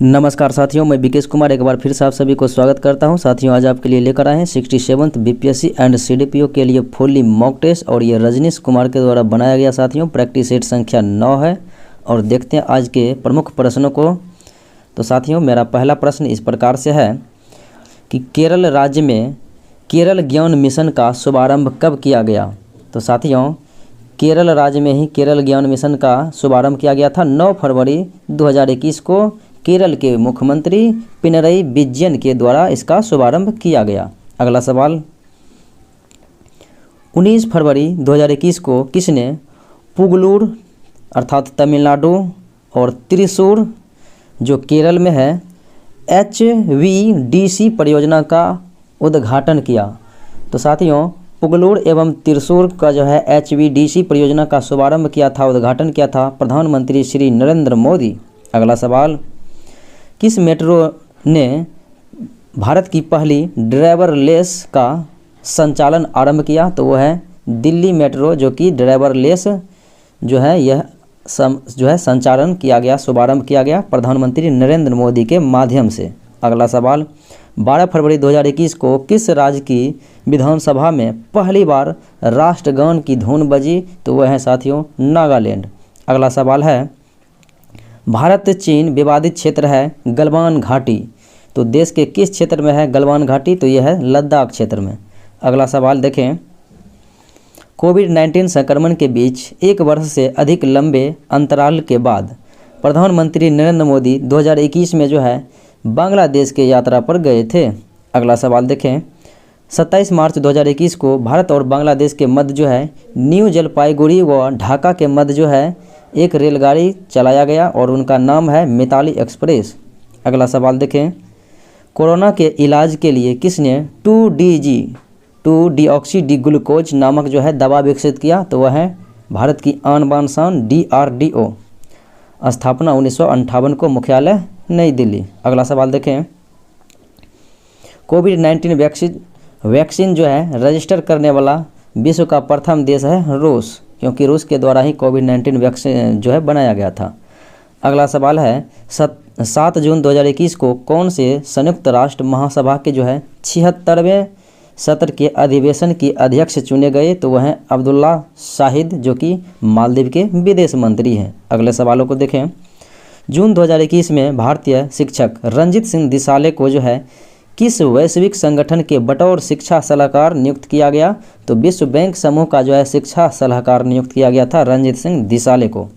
नमस्कार साथियों, मैं विकेश कुमार एक बार फिर से आप सभी को स्वागत करता हूं। साथियों, आज आपके लिए लेकर आए हैं 67th बीपीएससी एंड सीडीपीओ के लिए फुल्ली मॉक टेस्ट और ये रजनीश कुमार के द्वारा बनाया गया। साथियों, प्रैक्टिस सेट संख्या 9 है और देखते हैं आज के प्रमुख प्रश्नों को। तो साथियों, मेरा पहला प्रश्न इस प्रकार से है कि केरल राज्य में केरल ज्ञान मिशन का शुभारंभ कब किया गया। तो साथियों, केरल राज्य में ही केरल ज्ञान मिशन का शुभारंभ किया गया था 9 फरवरी 2021 को केरल के मुख्यमंत्री पिनरई विजयन के द्वारा इसका शुभारंभ किया गया। अगला सवाल, 19 फरवरी 2021 को किसने पुगलूर अर्थात तमिलनाडु और त्रिशूर जो केरल में है HVDC परियोजना का उद्घाटन किया। तो साथियों, पुगलूर एवं त्रिशूर का जो है HVDC परियोजना का शुभारंभ किया था, उद्घाटन किया था प्रधानमंत्री श्री नरेंद्र मोदी। अगला सवाल, किस मेट्रो ने भारत की पहली ड्राइवरलेस का संचालन आरंभ किया। तो वो है दिल्ली मेट्रो, जो कि ड्राइवरलेस जो है यह संचालन किया गया, शुभारंभ किया गया प्रधानमंत्री नरेंद्र मोदी के माध्यम से। अगला सवाल, 12 फरवरी 2021 को किस राज्य की विधानसभा में पहली बार राष्ट्रगान की धुन बजी। तो वह है साथियों नागालैंड। अगला सवाल है, भारत चीन विवादित क्षेत्र है गलवान घाटी, तो देश के किस क्षेत्र में है गलवान घाटी। तो यह है लद्दाख क्षेत्र में। अगला सवाल देखें, कोविड-19 संक्रमण के बीच 1 वर्ष से अधिक लंबे अंतराल के बाद प्रधानमंत्री नरेंद्र मोदी 2021 में जो है बांग्लादेश के यात्रा पर गए थे। अगला सवाल देखें, 27 मार्च 2021 को भारत और बांग्लादेश के मध्य जो है न्यू जलपाईगुड़ी व ढाका के मध्य जो है एक रेलगाड़ी चलाया गया और उनका नाम है मिताली एक्सप्रेस। अगला सवाल देखें, कोरोना के इलाज के लिए किसने 2-डीऑक्सी डी ग्लूकोज नामक जो है दवा विकसित किया। तो वह है भारत की आन बान शान DRDO। स्थापना 1958 को, मुख्यालय नई दिल्ली। अगला सवाल देखें, कोविड-19 वैक्सीन जो है रजिस्टर करने वाला विश्व का प्रथम देश है रूस, क्योंकि रूस के द्वारा ही कोविड-19 वैक्सीन जो है बनाया गया था। अगला सवाल है, 7 जून 2021 को कौन से संयुक्त राष्ट्र महासभा के जो है 76वें सत्र के अधिवेशन की अध्यक्ष चुने गए। तो वह हैं अब्दुल्ला शाहिद, जो कि मालदीव के विदेश मंत्री हैं। अगले सवालों को देखें, जून 2021 में भारतीय शिक्षक रंजीत सिंह दिसाले को जो है किस वैश्विक संगठन के बतौर शिक्षा सलाहकार नियुक्त किया गया। तो विश्व बैंक समूह का जो है शिक्षा सलाहकार नियुक्त किया गया था रंजीत सिंह दिसाले को।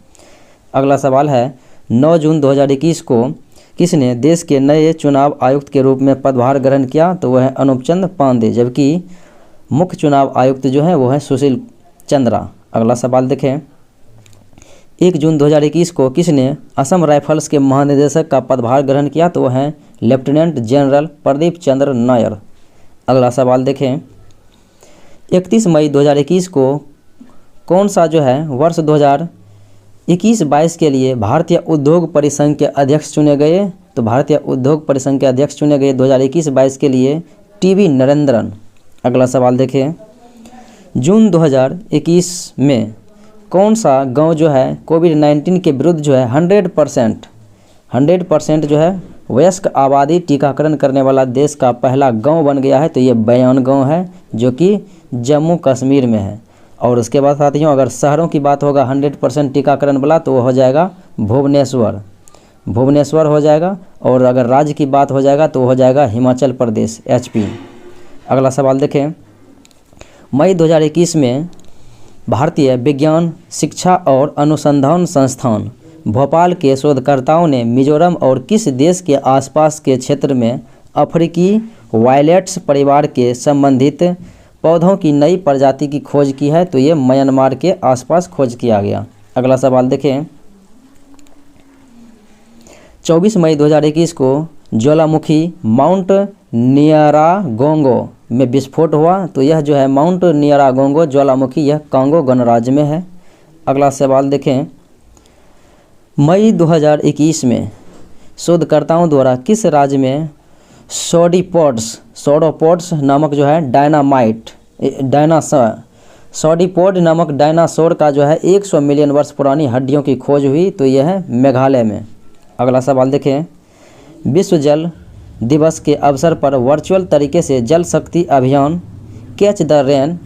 अगला सवाल है, 9 जून 2021 को किसने देश के नए चुनाव आयुक्त के रूप में पदभार ग्रहण किया। तो वह है अनूप चंद्र पांडे, जबकि मुख्य चुनाव आयुक्त जो है वो है सुशील चंद्रा। अगला सवाल देखें, 1 जून 2021 को किसने असम राइफल्स के महानिदेशक का पदभार ग्रहण किया। तो वह है लेफ्टिनेंट जनरल प्रदीप चंद्र नायर। अगला सवाल देखें, 31 मई 2021 को कौन सा जो है वर्ष 2021-22 के लिए भारतीय उद्योग परिसंघ के अध्यक्ष चुने गए। तो भारतीय उद्योग परिसंघ के अध्यक्ष चुने गए 2021-22 के लिए TB नरेंद्रन। अगला सवाल देखें, जून 2021 में कौन सा गांव जो है कोविड-19 के विरुद्ध जो है 100% जो है वयस्क आबादी टीकाकरण करने वाला देश का पहला गांव बन गया है। तो ये बयान गांव है, जो कि जम्मू कश्मीर में है। और उसके बाद साथियों, अगर शहरों की बात होगा 100% टीकाकरण वाला, तो वो हो जाएगा भुवनेश्वर हो जाएगा। और अगर राज्य की बात हो जाएगा तो हो जाएगा हिमाचल प्रदेश HP। अगला सवाल देखें, मई 2021 में भारतीय विज्ञान शिक्षा और अनुसंधान संस्थान भोपाल के शोधकर्ताओं ने मिजोरम और किस देश के आसपास के क्षेत्र में अफ्रीकी वायलेट्स परिवार के संबंधित पौधों की नई प्रजाति की खोज की है। तो ये म्यांमार के आसपास खोज किया गया। अगला सवाल देखें, 24 मई 2021 को ज्वालामुखी माउंट नियारागोंगो में विस्फोट हुआ। तो यह जो है माउंट नियारागोंगो ज्वालामुखी यह कांगो गणराज्य में है। अगला सवाल देखें, मई 2021 में शोधकर्ताओं द्वारा किस राज्य में सॉडोपोड्स नामक जो है सॉडीपोड नामक डायनासोर का जो है 100 मिलियन वर्ष पुरानी हड्डियों की खोज हुई। तो यह है मेघालय में। अगला सवाल देखें, विश्व जल दिवस के अवसर पर वर्चुअल तरीके से जल शक्ति अभियान कैच द रेन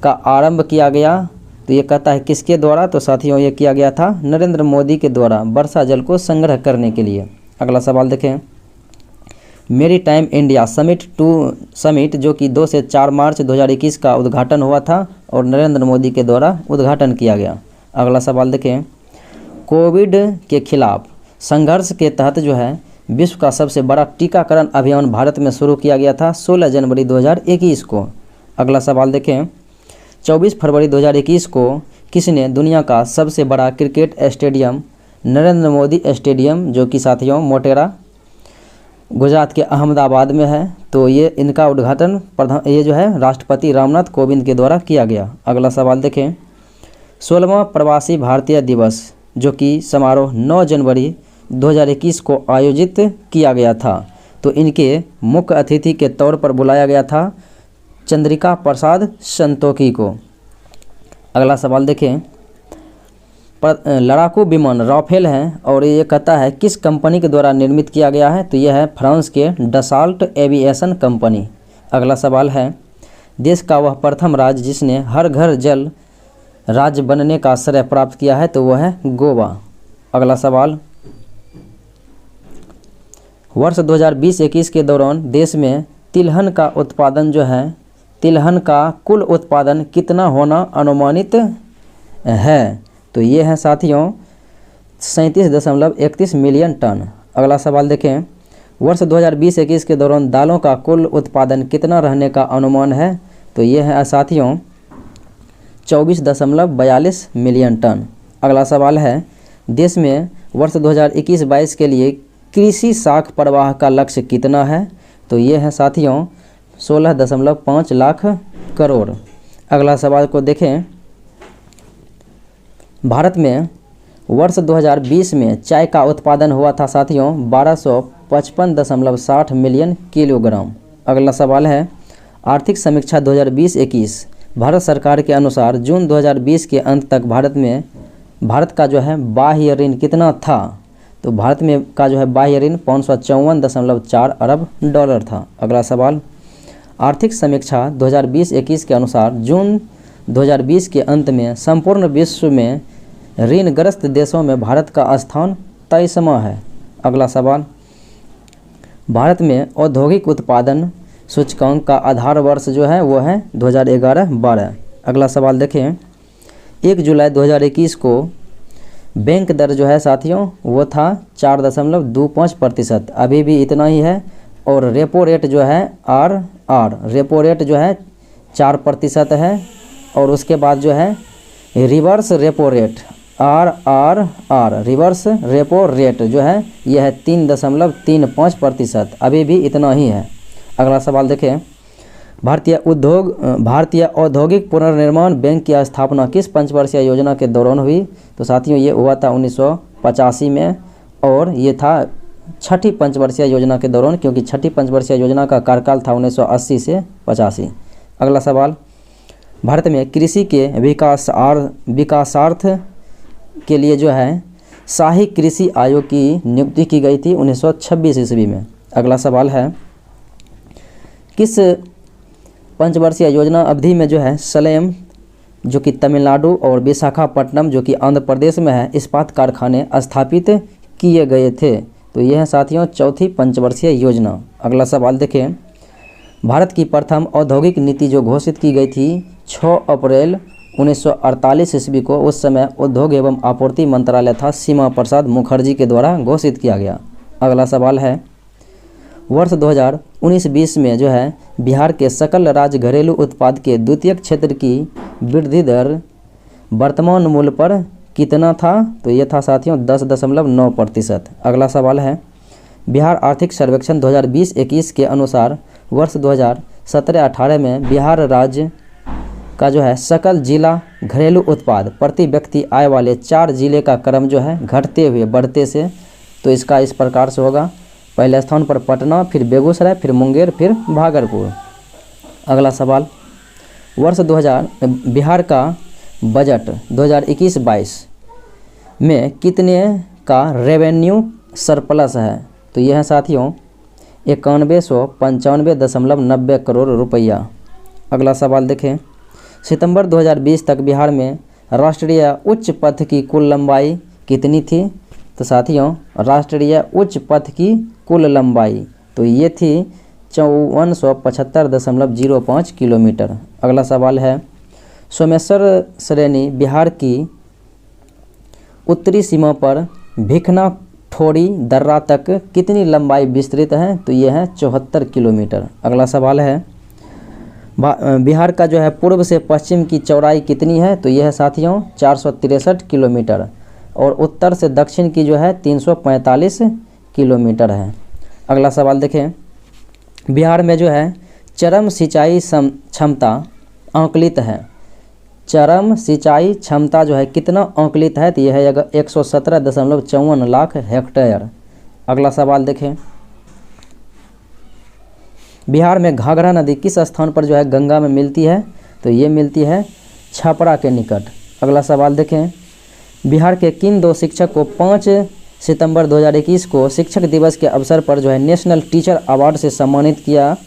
का आरंभ किया गया। तो ये कहता है किसके द्वारा, तो साथियों ये किया गया था नरेंद्र मोदी के द्वारा वर्षा जल को संग्रह करने के लिए। अगला सवाल देखें, मेरी टाइम इंडिया समिट जो कि 2 से 4 मार्च 2021 का उद्घाटन हुआ था और नरेंद्र मोदी के द्वारा उद्घाटन किया गया। अगला सवाल देखें, कोविड के खिलाफ संघर्ष के तहत जो है विश्व का सबसे बड़ा टीकाकरण अभियान भारत में शुरू किया गया था 16 जनवरी 2021 को। अगला सवाल देखें, 24 फरवरी 2021 को किसने दुनिया का सबसे बड़ा cricket stadium Narendra Modi stadium जो कि साथियों मोटेरा गुजरात के अहमदाबाद में है, तो ये इनका उद्घाटन ये जो है राष्ट्रपति रामनाथ कोविंद के द्वारा किया गया। अगला सवाल देखें, 16वां प्रवासी भारतीय दिवस जो कि समारोह 9 जनवरी 2021 को आयोजित किया गया था, तो इनके मुख्य अतिथि के तौर पर बुलाया गया था चंद्रिका प्रसाद संतोखी को। अगला सवाल देखें, लड़ाकू विमान राफेल है और ये कहता है किस कंपनी के द्वारा निर्मित किया गया है, तो यह है फ्रांस के डसाल्ट एविएशन कंपनी। अगला सवाल है, देश का वह प्रथम राज्य जिसने हर घर जल राज्य बनने का श्रेय प्राप्त किया है, तो वह है गोवा। अगला सवाल, वर्ष 2020-21 के दौरान देश में तिलहन का उत्पादन जो है तिलहन का कुल उत्पादन कितना होना अनुमानित है, तो ये है साथियों 37.31 मिलियन टन। अगला सवाल देखें, वर्ष 2020-21 के दौरान दालों का कुल उत्पादन कितना रहने का अनुमान है, तो ये है साथियों 24.42 मिलियन टन। अगला सवाल है, देश में वर्ष 2021-22 के लिए कृषि साख प्रवाह का लक्ष्य कितना है, तो ये है साथियों 16.5 लाख करोड़। अगला सवाल को देखें, भारत में वर्ष 2020 में चाय का उत्पादन हुआ था साथियों 1255.60 मिलियन किलोग्राम। अगला सवाल है, आर्थिक समीक्षा 2020-21 भारत सरकार के अनुसार जून 2020 के अंत तक भारत का जो है बाह्य ऋण कितना था, तो भारत में का जो है बाह्य ऋण 554.4 अरब डॉलर था। अगला सवाल, आर्थिक समीक्षा 2020-21 के अनुसार जून 2020 के अंत में संपूर्ण विश्व में ऋणग्रस्त देशों में भारत का स्थान 23वां है। अगला सवाल, भारत में औद्योगिक उत्पादन सूचकांक का आधार वर्ष जो है वो है 2011-12। अगला सवाल देखें, 1 जुलाई 2021 को बैंक दर जो है साथियों वो था 4.25%, अभी भी इतना ही है। और रेपो रेट जो है रेपो रेट जो है 4% है। और उसके बाद जो है reverse repo rate reverse repo rate जो है यह है 3.35%, अभी भी इतना ही है। अगला सवाल देखें, भारतीय औद्योगिक पुनर्निर्माण बैंक की स्थापना किस पंचवर्षीय योजना के दौरान हुई, तो साथियों ये हुआ था 1985 में और ये था 6ठी पंचवर्षीय योजना के दौरान, क्योंकि 6ठी पंचवर्षीय योजना का कार्यकाल था 1980 से 85। अगला सवाल, भारत में कृषि के विकासार्थ के लिए जो है शाही कृषि आयोग की नियुक्ति की गई थी 1926 ईस्वी में। अगला सवाल है, किस पंचवर्षीय योजना अवधि में जो है सलेम जो कि तमिलनाडु और विशाखापट्टनम जो कि आंध्र प्रदेश में है इस्पात कारखाने स्थापित किए गए थे, तो यह है साथियों 4थी पंचवर्षीय योजना। अगला सवाल देखें, भारत की प्रथम औद्योगिक नीति जो घोषित की गई थी 6 अप्रैल 1948 ईस्वी को, उस समय उद्योग एवं आपूर्ति मंत्रालय था सीमा प्रसाद मुखर्जी के द्वारा घोषित किया गया। अगला सवाल है, वर्ष 2019-20 में जो है बिहार के सकल राज्य घरेलू उत्पाद के द्वितीयक क्षेत्र की वृद्धि दर वर्तमान मूल्य पर कितना था, तो यह था साथियों 10.9%। अगला सवाल है, बिहार आर्थिक सर्वेक्षण 2020-21 के अनुसार वर्ष 2017-18 में बिहार राज्य का जो है सकल जिला घरेलू उत्पाद प्रति व्यक्ति आय वाले 4 जिले का क्रम जो है घटते हुए बढ़ते से, तो इसका इस प्रकार से होगा, पहले स्थान पर पटना, फिर बेगूसराय, फिर मुंगेर, फिर भागलपुर। अगला सवाल, वर्ष 2000 बिहार का बजट 2021-22 में कितने का रेवेन्यू सरप्लस है, तो ये है साथियों 9195.90 करोड़ रुपया। अगला सवाल देखें, सितंबर 2020 तक बिहार में राष्ट्रीय उच्च पथ की कुल लंबाई कितनी थी? तो साथियों राष्ट्रीय उच्च पथ की कुल लंबाई तो ये थी 5475.05 किलोमीटर। अगला सवाल है, सोमेश्वर श्रेणी बिहार की उत्तरी सीमा पर भिखना ठोड़ी दर्रा तक कितनी लंबाई विस्तृत है? तो ये है 74 किलोमीटर। अगला सवाल है, बिहार का जो है पूर्व से पश्चिम की चौड़ाई कितनी है? तो यह है साथियों 463 किलोमीटर और उत्तर से दक्षिण की जो है 345 किलोमीटर है। अगला सवाल देखें, बिहार में जो है चरम सिंचाई क्षमता आंकलित है, चरम सिंचाई क्षमता जो है कितना आंकलित है? तो यह है 117.54 लाख हेक्टेयर। अगला सवाल देखें, बिहार में घाघरा नदी किस स्थान पर जो है गंगा में मिलती है? तो ये मिलती है छपरा के निकट। अगला सवाल देखें, बिहार के किन दो शिक्षक को 5 सितंबर 2021 को शिक्षक दिवस के अवसर पर जो है नेशनल टीचर अवार्ड से सम्मानित किया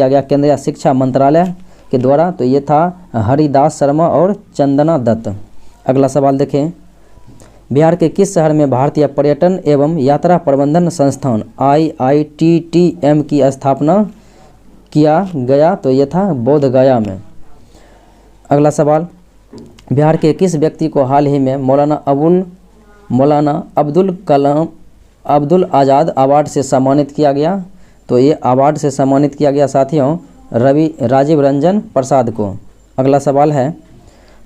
गया केंद्रीय शिक्षा मंत्रालय के द्वारा? तो ये था हरिदास शर्मा और चंदना दत्त। अगला सवाल देखें, बिहार के किस शहर में भारतीय पर्यटन एवं यात्रा प्रबंधन संस्थान IITTM की स्थापना किया गया? तो ये था बोध गया में। अगला सवाल, बिहार के किस व्यक्ति को हाल ही में मौलाना अब्दुल आज़ाद अवार्ड से सम्मानित किया गया? तो ये अवार्ड से सम्मानित किया गया साथियों राजीव रंजन प्रसाद को। अगला सवाल है,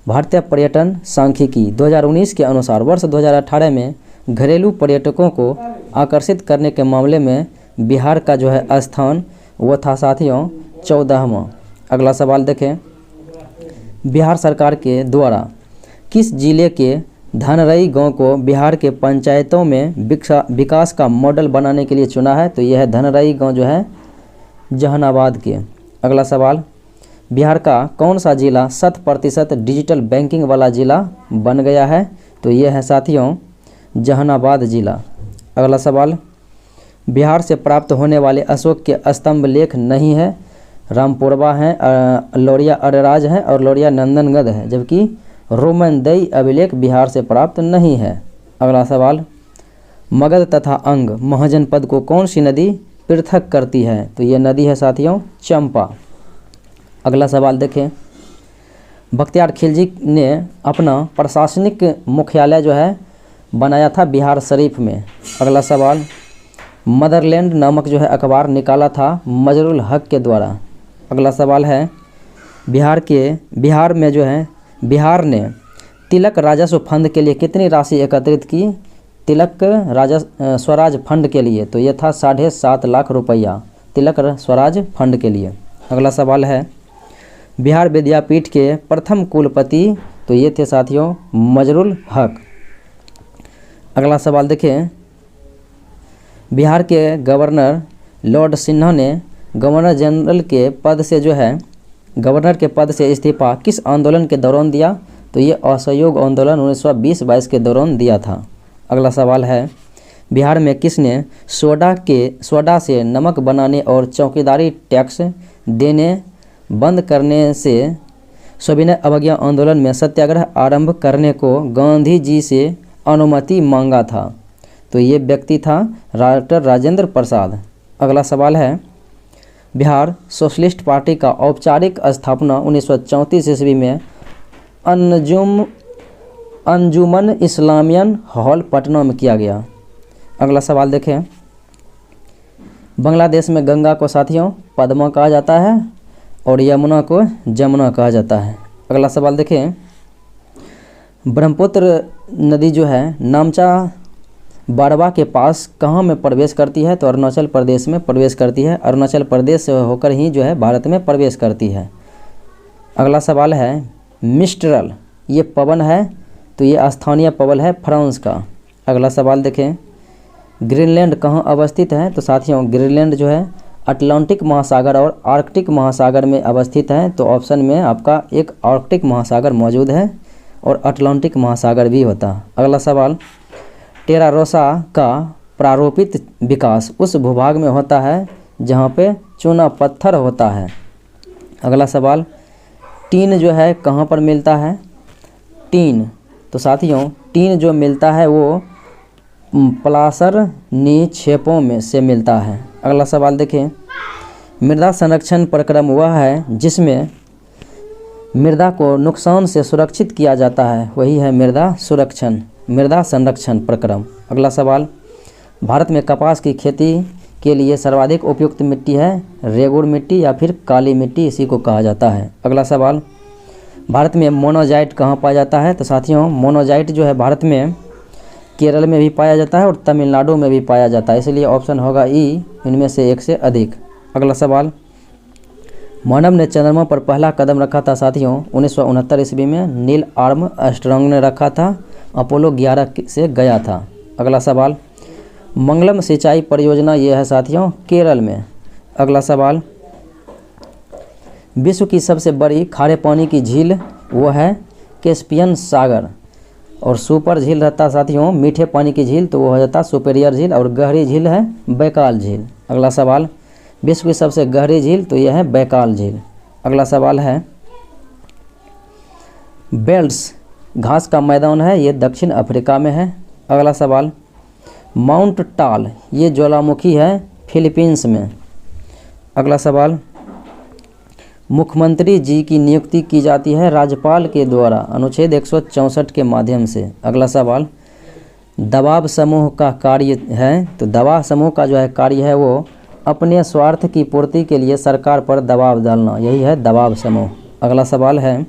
भारतीय पर्यटन सांख्यिकी 2019 के अनुसार वर्ष 2018 में घरेलू पर्यटकों को आकर्षित करने के मामले में बिहार का जो है स्थान वो था साथियों 14वां। अगला सवाल देखें, बिहार सरकार के द्वारा किस जिले के धनरई गांव को बिहार के पंचायतों में विकास का मॉडल बनाने के लिए चुना है? तो यह है धनरई गांव जो है जहानाबाद के। अगला सवाल, बिहार का कौन सा जिला 100% डिजिटल बैंकिंग वाला जिला बन गया है? तो यह है साथियों जहानाबाद जिला। अगला सवाल, बिहार से प्राप्त होने वाले अशोक के स्तंभ लेख नहीं है, रामपुरवा है, लौरिया अरेराज है और लौरिया नंदनगढ़ है, जबकि रोमनदई अभिलेख बिहार से प्राप्त नहीं है। अगला सवाल, मगध तथा अंग महाजनपद को कौन सी नदी पृथक करती है? तो ये नदी है साथियों चंपा। अगला सवाल देखें, बख्तियार खिलजी ने अपना प्रशासनिक मुख्यालय जो है बनाया था बिहार शरीफ में। अगला सवाल, मदरलैंड नामक जो है अखबार निकाला था मजरुल हक के द्वारा। अगला सवाल है, बिहार में जो है बिहार ने तिलक राजस्व फंड के लिए कितनी राशि एकत्रित की? तिलक स्वराज फंड के लिए तो ये था 7.5 लाख रुपया तिलक स्वराज फंड के लिए। अगला सवाल है, बिहार विद्यापीठ के प्रथम कुलपति तो ये थे साथियों मजरुल हक। अगला सवाल देखें, बिहार के गवर्नर लॉर्ड सिन्हा ने गवर्नर जनरल के पद से जो है गवर्नर के पद से इस्तीफा किस आंदोलन के दौरान दिया? तो ये असहयोग आंदोलन 1920-22 के दौरान दिया था। अगला सवाल है, बिहार में किसने सोडा से नमक बनाने और चौकीदारी टैक्स देने बंद करने से सविनय अवज्ञा आंदोलन में सत्याग्रह आरंभ करने को गांधी जी से अनुमति मांगा था? तो ये व्यक्ति था डॉक्टर राजेंद्र प्रसाद। अगला सवाल है, बिहार सोशलिस्ट पार्टी का औपचारिक स्थापना 1934 ईस्वी में अंजुमन इस्लामियन हॉल पटना में किया गया। अगला सवाल देखें, बांग्लादेश में गंगा को साथियों पद्मा कहा जाता है और यमुना को जमुना कहा जाता है। अगला सवाल देखें, ब्रह्मपुत्र नदी जो है नामचा बाड़वा के पास कहाँ में प्रवेश करती है? तो अरुणाचल प्रदेश में प्रवेश करती है। अरुणाचल प्रदेश से होकर ही जो है भारत में प्रवेश करती है। अगला सवाल है, मिस्ट्रल ये पवन है तो ये स्थानीय पवन है फ्रांस का। अगला सवाल देखें, ग्रीनलैंड कहाँ अवस्थित है? तो साथियों ग्रीनलैंड जो है अटलांटिक महासागर और आर्कटिक महासागर में अवस्थित है। तो ऑप्शन में आपका एक आर्कटिक महासागर मौजूद है और अटलांटिक महासागर भी होता है। अगला सवाल, टेरा रोसा का प्रारूपित विकास उस भूभाग में होता है जहाँ पे चूना पत्थर होता है। अगला सवाल, टीन जो है कहाँ पर मिलता है? टीन, तो साथियों टीन जो मिलता है वो पलासर निक्षेपों में से मिलता है। अगला सवाल देखें, मृदा संरक्षण प्रक्रम वह है जिसमें मृदा को नुकसान से सुरक्षित किया जाता है, वही है मृदा संरक्षण प्रक्रम। अगला सवाल, भारत में कपास की खेती के लिए सर्वाधिक उपयुक्त मिट्टी है रेगुड़ मिट्टी या फिर काली मिट्टी, इसी को कहा जाता है। अगला सवाल, भारत में मोनोजाइट कहाँ पाया जाता है? तो साथियों मोनोजाइट जो है भारत में केरल में भी पाया जाता है और तमिलनाडु में भी पाया जाता है, इसलिए ऑप्शन होगा ई, इनमें से एक से अधिक। अगला सवाल, मानव ने चंद्रमा पर पहला कदम रखा था साथियों 1969 ईस्वी में नील आर्मस्ट्रांग ने रखा था, अपोलो 11 से गया था। अगला सवाल, मंगलम सिंचाई परियोजना ये है साथियों केरल में। अगला सवाल, विश्व की सबसे बड़ी खारे पानी की झील वो है कैस्पियन सागर, और सुपर झील रहता साथियों मीठे पानी की झील, तो वो हो जाता सुपेरियर झील, और गहरी झील है बैकाल झील। अगला सवाल, विश्व की सबसे गहरी झील तो यह है बैकाल झील। अगला सवाल है, बेल्ट्स घास का मैदान है, ये दक्षिण अफ्रीका में है। अगला सवाल, माउंट टाल ये ज्वालामुखी है फिलीपींस में। अगला सवाल, मुख्यमंत्री जी की नियुक्ति की जाती है राज्यपाल के द्वारा अनुच्छेद 164 के माध्यम से। अगला सवाल, दबाव समूह का कार्य है, तो दबाव समूह का जो है कार्य है वो अपने स्वार्थ की पूर्ति के लिए सरकार पर दबाव डालना, यही है दबाव समूह। अगला सवाल है,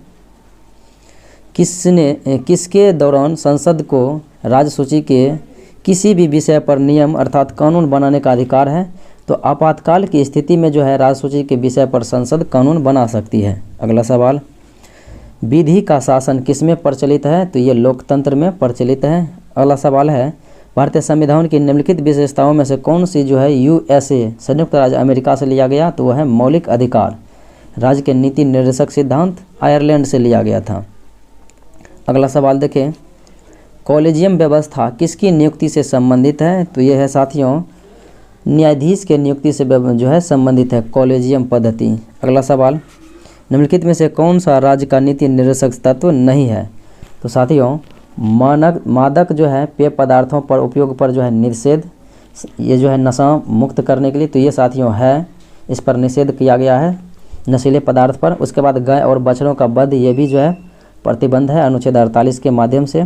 किसके दौरान संसद को राज्य सूची के किसी भी विषय पर नियम अर्थात कानून बनाने का अधिकार है? तो आपातकाल की स्थिति में जो है राज्य सूची के विषय पर संसद कानून बना सकती है। अगला सवाल, विधि का शासन किसमें प्रचलित है? तो ये लोकतंत्र में प्रचलित है। अगला सवाल है, भारतीय संविधान की निम्नलिखित विशेषताओं में से कौन सी जो है यूएसए संयुक्त राज्य अमेरिका से लिया गया? तो वह है मौलिक अधिकार। राज्य के नीति निर्देशक सिद्धांत आयरलैंड से लिया गया था। अगला सवाल देखें, कॉलेजियम व्यवस्था किसकी नियुक्ति से संबंधित है? तो यह है साथियों न्यायाधीश के नियुक्ति से जो है संबंधित है कॉलेजियम पद्धति। अगला सवाल, निम्नलिखित में से कौन सा राज्य का नीति निर्देशक तत्व नहीं है? तो साथियों मादक जो है पेय पदार्थों पर उपयोग पर जो है निषेध, ये जो है नशा मुक्त करने के लिए, तो ये साथियों है इस पर निषेध किया गया है नशीले पदार्थ पर। उसके बाद गाय और बछड़ों का वध, ये भी जो है प्रतिबंध है अनुच्छेद 48 के माध्यम से।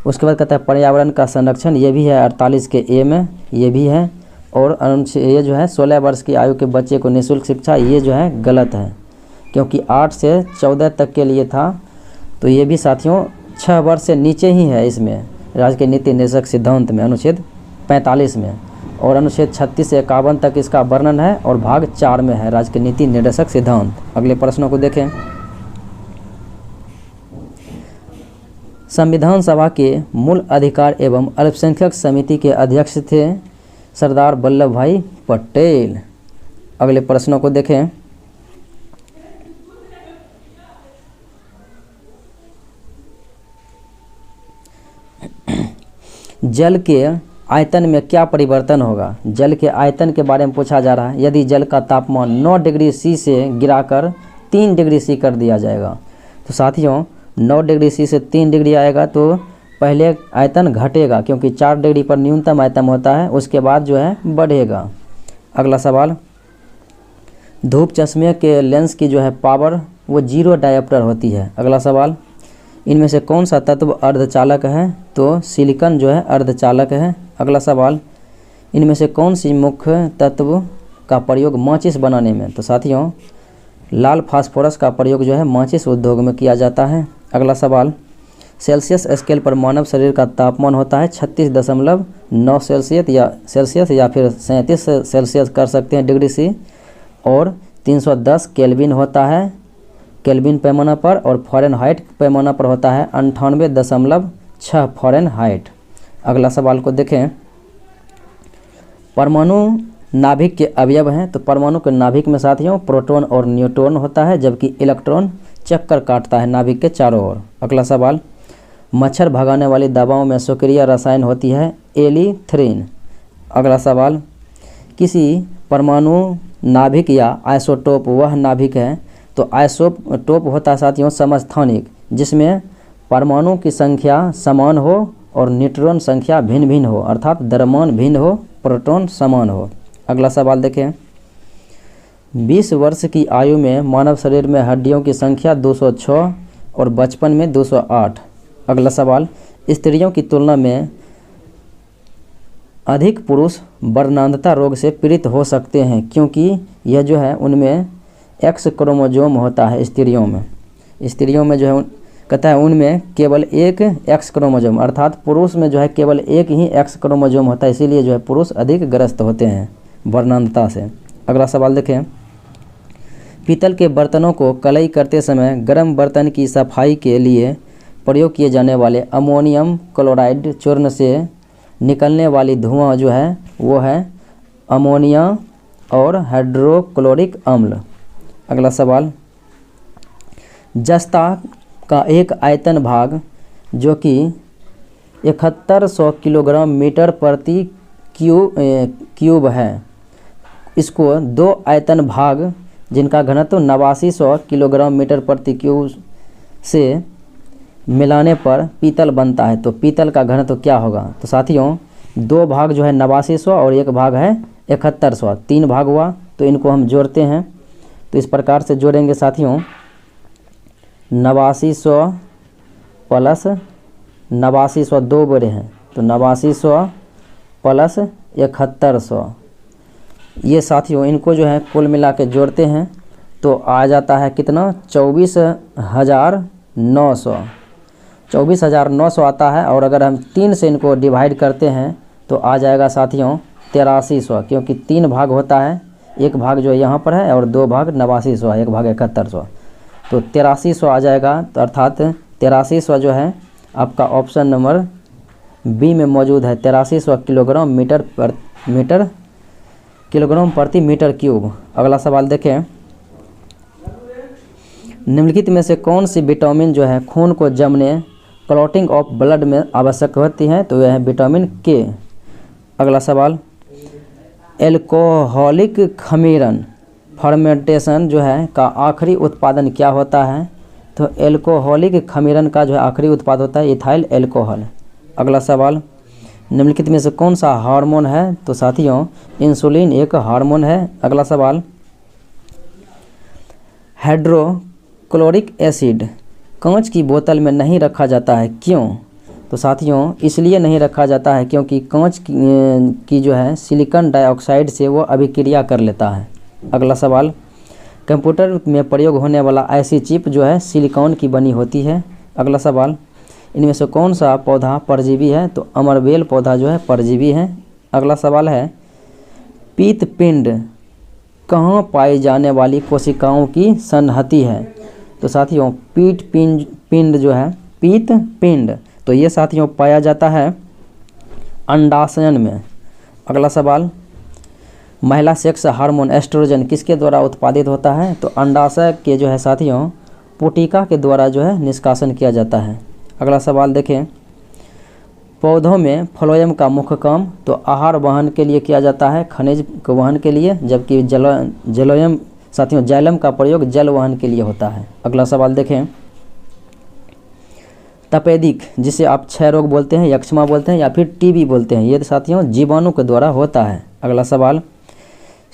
उसके बाद कहता है पर्यावरण का संरक्षण, ये भी है 48 के ए में, ये भी है। और ये जो है 16 वर्ष की आयु के बच्चे को निःशुल्क शिक्षा, ये जो है गलत है क्योंकि 8 से 14 तक के लिए था, तो ये भी साथियों 6 वर्ष से नीचे ही है इसमें राज्य के नीति निर्देशक सिद्धांत में अनुच्छेद 45 में, और अनुच्छेद 36 से 51 तक इसका वर्णन है और भाग 4 में है राज्य के नीति निर्देशक सिद्धांत। अगले प्रश्नों को देखें, संविधान सभा के मूल अधिकार एवं अल्पसंख्यक समिति के अध्यक्ष थे सरदार वल्लभ भाई पटेल। अगले प्रश्नों को देखें, जल के आयतन में क्या परिवर्तन होगा? जल के आयतन के बारे में पूछा जा रहा है। यदि जल का तापमान 9 डिग्री सी से गिराकर 3 डिग्री सी कर दिया जाएगा, तो साथियों 9 डिग्री सी से 3 डिग्री आएगा तो पहले आयतन घटेगा क्योंकि 4 डिग्री पर न्यूनतम आयतन होता है, उसके बाद जो है बढ़ेगा। अगला सवाल, धूप चश्मे के लेंस की जो है पावर वो 0 डायोप्टर होती है। अगला सवाल, इनमें से कौन सा तत्व अर्धचालक है? तो सिलिकॉन जो है अर्धचालक है। अगला सवाल, इनमें से कौन सी मुख्य तत्व का प्रयोग माचिस बनाने में? तो साथियों लाल फास्फोरस का प्रयोग जो है माचिस उद्योग में किया जाता है। अगला सवाल, सेल्सियस स्केल पर मानव शरीर का तापमान होता है 36.9 सेल्सियस या फिर 37 सेल्सियस कर सकते हैं डिग्री सी, और 310 केल्विन होता है केल्विन पैमाना पर, और फ़ारेनहाइट पैमाना पर होता है 98.6 फ़ारेनहाइट। अगला सवाल को देखें, परमाणु नाभिक के अवयव हैं। तो परमाणु के नाभिक में साथियों प्रोटॉन और न्यूट्रॉन होता है, जबकि इलेक्ट्रॉन चक्कर काटता है नाभिक के चारों ओर। अगला सवाल, मच्छर भगाने वाली दवाओं में सक्रिय रसायन होती है एलिथ्रिन। अगला सवाल, किसी परमाणु नाभिक या आइसोटोप वह नाभिक है, तो आइसोटोप होता है साथियों समस्थानिक, जिसमें परमाणु की संख्या समान हो और न्यूट्रॉन संख्या भिन्न भिन्न हो, अर्थात द्रव्यमान भिन्न हो, प्रोटॉन समान हो। अगला सवाल देखें, 20 वर्ष की आयु में मानव शरीर में हड्डियों की संख्या 206 और बचपन में 208। अगला सवाल, स्त्रियों की तुलना में अधिक पुरुष वर्णांधता रोग से पीड़ित हो सकते हैं, क्योंकि यह जो है उनमें एक्स क्रोमोसोम होता है। स्त्रियों में जो है कहता है उनमें केवल एक एक्स क्रोमोसोम, अर्थात पुरुष में जो है केवल एक ही एक्स क्रोमोसोम होता है, इसीलिए जो है पुरुष अधिक ग्रस्त होते हैं वर्णांधता से। अगला सवाल देखें, पीतल के बर्तनों को कलई करते समय गर्म बर्तन की सफाई के लिए प्रयोग किए जाने वाले अमोनियम क्लोराइड चूर्ण से निकलने वाली धुआं जो है वो है अमोनिया और हाइड्रोक्लोरिक अम्ल। अगला सवाल, जस्ता का एक आयतन भाग जो कि 7100 किलोग्राम मीटर प्रति क्यूब है, इसको दो आयतन भाग जिनका घनत्व 8900 किलोग्राम मीटर प्रति क्यूब से मिलाने पर पीतल बनता है, तो पीतल का घनत्व क्या होगा? तो साथियों दो भाग जो है 8900 और एक भाग है 7100, 3 भाग हुआ, तो इनको हम जोड़ते हैं। तो इस प्रकार से जोड़ेंगे साथियों, 8900 प्लस 8900 दो बड़े हैं, तो 8900 प्लस 7100, ये साथियों इनको जो है कुल मिला के जोड़ते हैं तो आ जाता है कितना? 24,900 आता है। और अगर हम 3 से इनको डिवाइड करते हैं तो आ जाएगा साथियों 8300, क्योंकि 3 भाग होता है, एक भाग जो यहाँ पर है और 2 भाग 8900 है, एक भाग 7100, तो 8300 आ जाएगा। तो अर्थात 8300 जो है आपका ऑप्शन नंबर बी में मौजूद है, 8300 किलोग्राम प्रति मीटर क्यूब। अगला सवाल देखें, निम्नलिखित में से कौन सी विटामिन जो है खून को जमने क्लॉटिंग ऑफ ब्लड में आवश्यक होती है? तो यह है विटामिन के। अगला सवाल, एल्कोहलिक खमीरन फर्मेंटेशन जो है का आखिरी उत्पादन क्या होता है? तो एल्कोहलिक खमीरन का जो है आखिरी उत्पाद होता है इथाइल एल्कोहल। अगला सवाल, निम्नलिखित में से कौन सा हार्मोन है? तो साथियों इंसुलिन एक हार्मोन है। अगला सवाल, हाइड्रोक्लोरिक एसिड कांच की बोतल में नहीं रखा जाता है, क्यों? तो साथियों इसलिए नहीं रखा जाता है क्योंकि कांच की जो है सिलिकॉन डाइऑक्साइड से वो अभिक्रिया कर लेता है। अगला सवाल, कंप्यूटर में प्रयोग होने वाला ऐसी चिप जो है सिलिकॉन की बनी होती है। अगला सवाल, इनमें से कौन सा पौधा परजीवी है? तो अमरबेल पौधा जो है परजीवी है। अगला सवाल है, पीतपिंड कहाँ पाई जाने वाली कोशिकाओं की संहति है? तो साथियों पिंड जो है पीतपिंड, तो ये साथियों पाया जाता है अंडाशयन में। अगला सवाल, महिला सेक्स हार्मोन एस्ट्रोजन किसके द्वारा उत्पादित होता है? तो अंडाशय के जो है साथियों पुटिका के द्वारा जो है निष्कासन किया जाता है। अगला सवाल देखें, पौधों में फ्लोएम का मुख्य काम तो आहार वहन के लिए किया जाता है, खनिज को वहन के लिए, जबकि जलोयम साथियों जाइलम का प्रयोग जल वहन के लिए होता है। अगला सवाल देखें, तपेदिक जिसे आप क्षय रोग बोलते हैं, यक्ष्मा बोलते हैं या फिर टीबी बोलते हैं, ये साथियों जीवाणु के द्वारा होता है। अगला सवाल,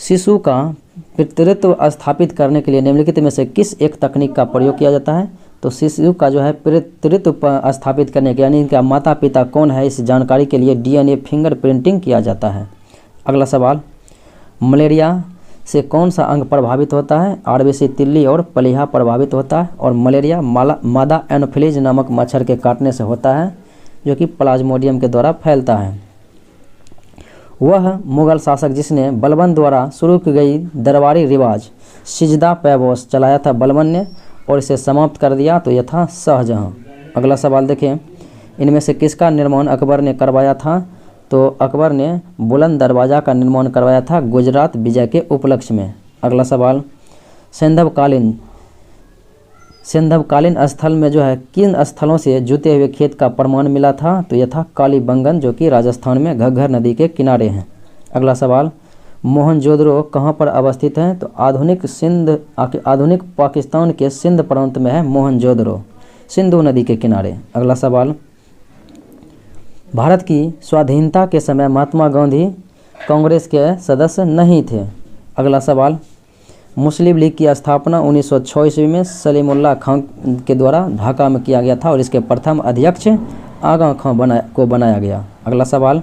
शिशु का पितृत्व स्थापित करने के लिए निम्नलिखित में से किस एक तकनीक का प्रयोग किया जाता है? तो शिशु का जो है पितृत्व स्थापित करने के यानी इनका माता पिता कौन है इस जानकारी के लिए डीएनए फिंगरप्रिंटिंग किया जाता है। अगला सवाल, मलेरिया से कौन सा अंग प्रभावित होता है? आरबीसी तिल्ली और प्लीहा प्रभावित होता है, और मलेरिया मादा एनोफिलीज नामक मच्छर के काटने से होता है जो कि प्लाज्मोडियम के द्वारा फैलता है। वह मुगल शासक जिसने बलबन द्वारा शुरू की गई दरबारी रिवाज सिजदा पैबोस चलाया था बलबन ने और इसे समाप्त कर दिया, तो यह था शाहजहां। अगला सवाल देखें, इनमें से किसका निर्माण अकबर ने करवाया था? तो अकबर ने बुलंद दरवाज़ा का निर्माण करवाया था गुजरात विजय के उपलक्ष्य में। अगला सवाल, सिंधवकालीन स्थल में जो है किन स्थलों से जुते हुए खेत का प्रमाण मिला था? तो यह था कालीबंगन जो कि राजस्थान में घग्घर नदी के किनारे हैं। अगला सवाल, मोहनजोदड़ो कहाँ पर अवस्थित है? तो आधुनिक पाकिस्तान के सिंध प्रांत में है मोहनजोदड़ो, सिंधु नदी के किनारे। अगला सवाल, भारत की स्वाधीनता के समय महात्मा गांधी कांग्रेस के सदस्य नहीं थे। अगला सवाल, मुस्लिम लीग की स्थापना 1906 ईस्वी में सलीमुल्लाह खां के द्वारा ढाका में किया गया था और इसके प्रथम अध्यक्ष आगा खां को बनाया गया। अगला सवाल,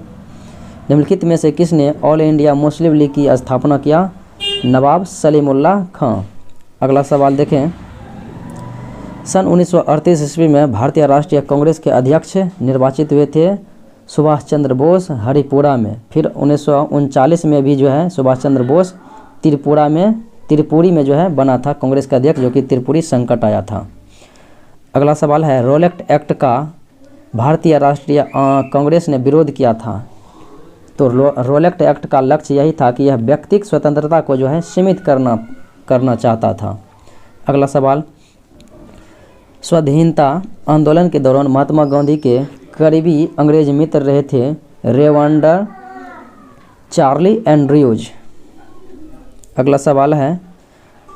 निम्नलिखित में से किसने ऑल इंडिया मुस्लिम लीग की स्थापना किया? नवाब सलीमुल्लाह खां। अगला सवाल देखें, सन 1938 ईस्वी में भारतीय राष्ट्रीय कांग्रेस के अध्यक्ष निर्वाचित हुए थे सुभाष चंद्र बोस हरिपुरा में। फिर 1939 में भी जो है सुभाष चंद्र बोस त्रिपुरी में जो है बना था कांग्रेस का अध्यक्ष, जो कि त्रिपुरी संकट आया था। अगला सवाल है, रोलेक्ट एक्ट का भारतीय राष्ट्रीय कांग्रेस ने विरोध किया था। तो रोलेक्ट एक्ट का लक्ष्य यही था कि यह व्यक्तिगत स्वतंत्रता को जो है सीमित करना चाहता था। अगला सवाल, स्वाधीनता आंदोलन के दौरान महात्मा गांधी के करीबी अंग्रेज मित्र रहे थे रेवंडर चार्ली एंड्रयूज। अगला सवाल है,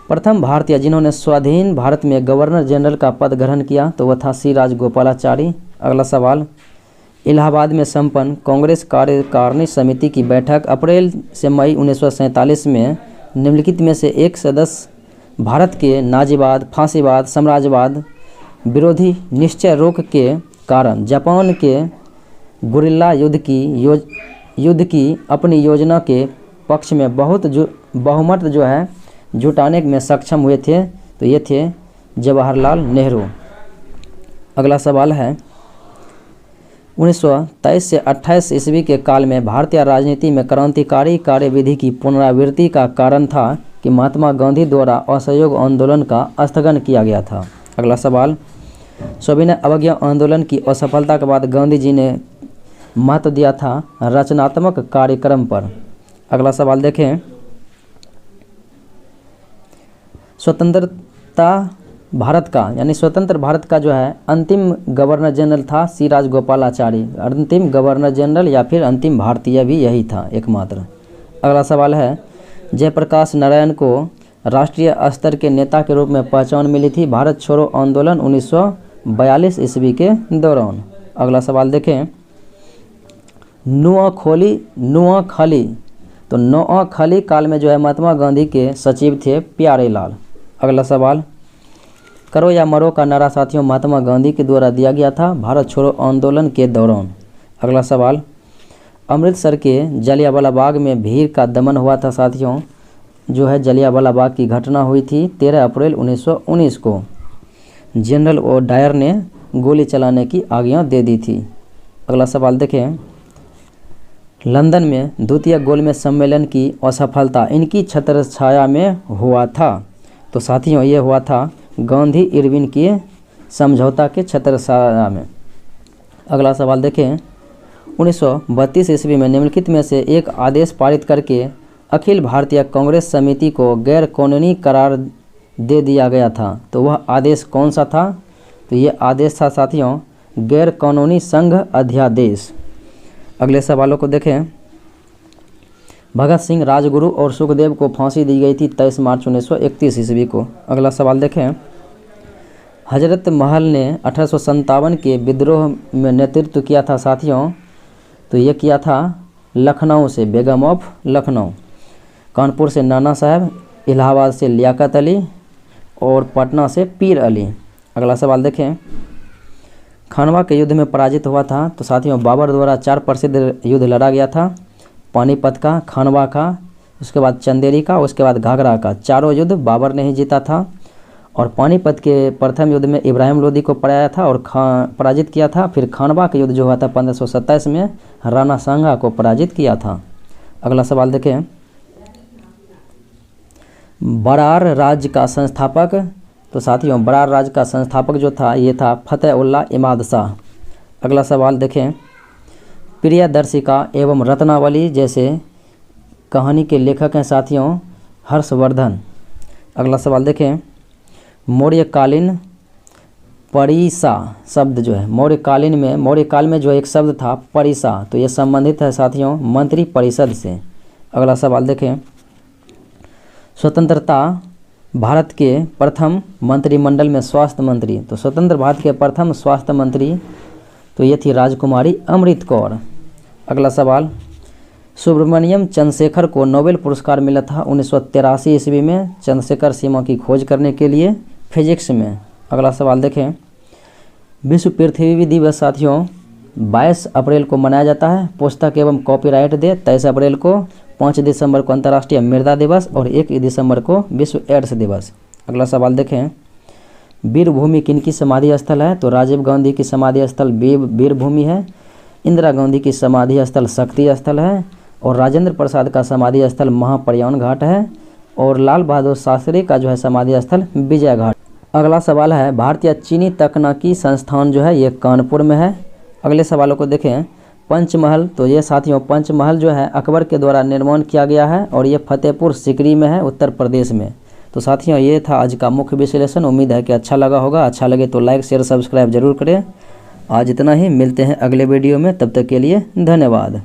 प्रथम भारतीय जिन्होंने स्वाधीन भारत में गवर्नर जनरल का पद ग्रहण किया, तो वह था सी राजगोपालाचारी। अगला सवाल, इलाहाबाद में संपन्न कांग्रेस कार्यकारिणी समिति की बैठक अप्रैल से मई 1947 में निम्नलिखित में से एक सदस्य भारत के नाजीवाद, फांसीवाद, साम्राज्यवाद विरोधी निश्चय रोक के कारण जापान के गुरिल्ला युद्ध की अपनी योजना के पक्ष में बहुमत जो है जुटाने में सक्षम हुए थे, तो ये थे जवाहरलाल नेहरू। अगला सवाल है, 1923 से 28 ईस्वी के काल में भारतीय राजनीति में क्रांतिकारी कार्यविधि की पुनरावृत्ति का कारण था कि महात्मा गांधी द्वारा असहयोग आंदोलन का स्थगन किया गया था। अगला सवाल, सविनय अवज्ञा आंदोलन की असफलता के बाद गांधी जी ने महत्व दिया था रचनात्मक कार्यक्रम पर। अगला सवाल देखें, स्वतंत्र भारत का जो है अंतिम गवर्नर जनरल था सी राजगोपालाचारी। अंतिम गवर्नर जनरल या फिर अंतिम भारतीय भी यही था एकमात्र। अगला सवाल है, जयप्रकाश नारायण को राष्ट्रीय स्तर के नेता के रूप में पहचान मिली थी भारत छोड़ो आंदोलन 1942 ईस्वी के दौरान। अगला सवाल देखें, नुआखाली तो नोआखाली काल में जो है महात्मा गांधी के सचिव थे प्यारेलाल। अगला सवाल, करो या मरो का नारा साथियों महात्मा गांधी के द्वारा दिया गया था भारत छोड़ो आंदोलन के दौरान। अगला सवाल, अमृतसर के जलियांवाला बाग में भीड़ का दमन हुआ था साथियों, जो है जलियांवाला बाग की घटना हुई थी 13 अप्रैल 1919 को। जनरल ओ डायर ने गोली चलाने की आज्ञा दे दी थी। अगला सवाल देखें, लंदन में द्वितीय गोलमेज सम्मेलन की असफलता इनकी छत्रछाया में हुआ था। तो साथियों ये हुआ था गांधी इरविन के समझौता के छत्रछाया में। अगला सवाल देखें, 1932 ईस्वी में निम्नलिखित में से एक आदेश पारित करके अखिल भारतीय कांग्रेस समिति को गैर कानूनी करार दे दिया गया था। तो वह आदेश कौन सा था? तो ये आदेश था साथियों गैर कानूनी संघ अध्यादेश। अगले सवालों को देखें, भगत सिंह, राजगुरु और सुखदेव को फांसी दी गई थी 23 मार्च 1931 ईस्वी को। अगला सवाल देखें, हजरत महल ने 1857 के विद्रोह में नेतृत्व किया था साथियों, तो ये किया था लखनऊ से बेगम ऑफ लखनऊ, कानपुर से नाना साहब, इलाहाबाद से लियाकत अली और पटना से पीर अली। अगला सवाल देखें, खानवा के युद्ध में पराजित हुआ था। तो साथियों बाबर द्वारा 4 प्रसिद्ध युद्ध लड़ा गया था, पानीपत का, खानवा का, उसके बाद चंदेरी का, उसके बाद घाघरा का। चारों युद्ध बाबर ने ही जीता था। और पानीपत के प्रथम युद्ध में इब्राहिम लोदी को पराया था और पराजित किया था। फिर खानवा का युद्ध जो हुआ था 1527 में राणा सांगा को पराजित किया था। अगला सवाल देखें, बरार राज्य का संस्थापक। तो साथियों बरार राज्य का संस्थापक जो था ये था फतेह-उल्लाह इमाद शाह। अगला सवाल देखें, प्रियदर्शिका एवं रत्नावली जैसे कहानी के लेखक हैं साथियों हर्षवर्धन। अगला सवाल देखें, मौर्यकालीन परिसा शब्द जो है मौर्य काल में जो एक शब्द था परिसा, तो ये संबंधित है साथियों मंत्री परिषद से। अगला सवाल देखें, स्वतंत्रता भारत के प्रथम मंत्रिमंडल में स्वास्थ्य मंत्री, तो स्वतंत्र भारत के प्रथम स्वास्थ्य मंत्री तो ये थी राजकुमारी अमृत कौर। अगला सवाल, सुब्रमण्यम चंद्रशेखर को नोबेल पुरस्कार मिला था 1983 ईस्वी में चंद्रशेखर सीमा की खोज करने के लिए फिजिक्स में। अगला सवाल देखें, विश्व पृथ्वी दिवस साथियों 22 अप्रैल को मनाया जाता है। पुस्तक एवं कॉपीराइट डे 23 अप्रैल को, 5 दिसंबर को अंतर्राष्ट्रीय मृदा दिवस और 1 दिसंबर को विश्व एड्स दिवस। अगला सवाल देखें, वीरभूमि किनकी समाधि स्थल है, तो राजीव गांधी की समाधि स्थल वीरभूमि है, इंदिरा गांधी की समाधि स्थल शक्ति स्थल है और राजेंद्र प्रसाद का समाधि स्थल महापर्यावरण घाट है और लाल बहादुर शास्त्री का जो है समाधि स्थल विजय घाट। अगला सवाल है, भारतीय चीनी तकनीकी संस्थान जो है ये कानपुर में है। अगले सवालों को देखें, पंचमहल, तो ये साथियों पंचमहल जो है अकबर के द्वारा निर्माण किया गया है और ये फतेहपुर सीकरी में है उत्तर प्रदेश में। तो साथियों ये था आज का मुख्य विश्लेषण। उम्मीद है कि अच्छा लगा होगा। अच्छा लगे तो लाइक शेयर सब्सक्राइब जरूर करें। आज इतना ही, मिलते हैं अगले वीडियो में, तब तक के लिए धन्यवाद।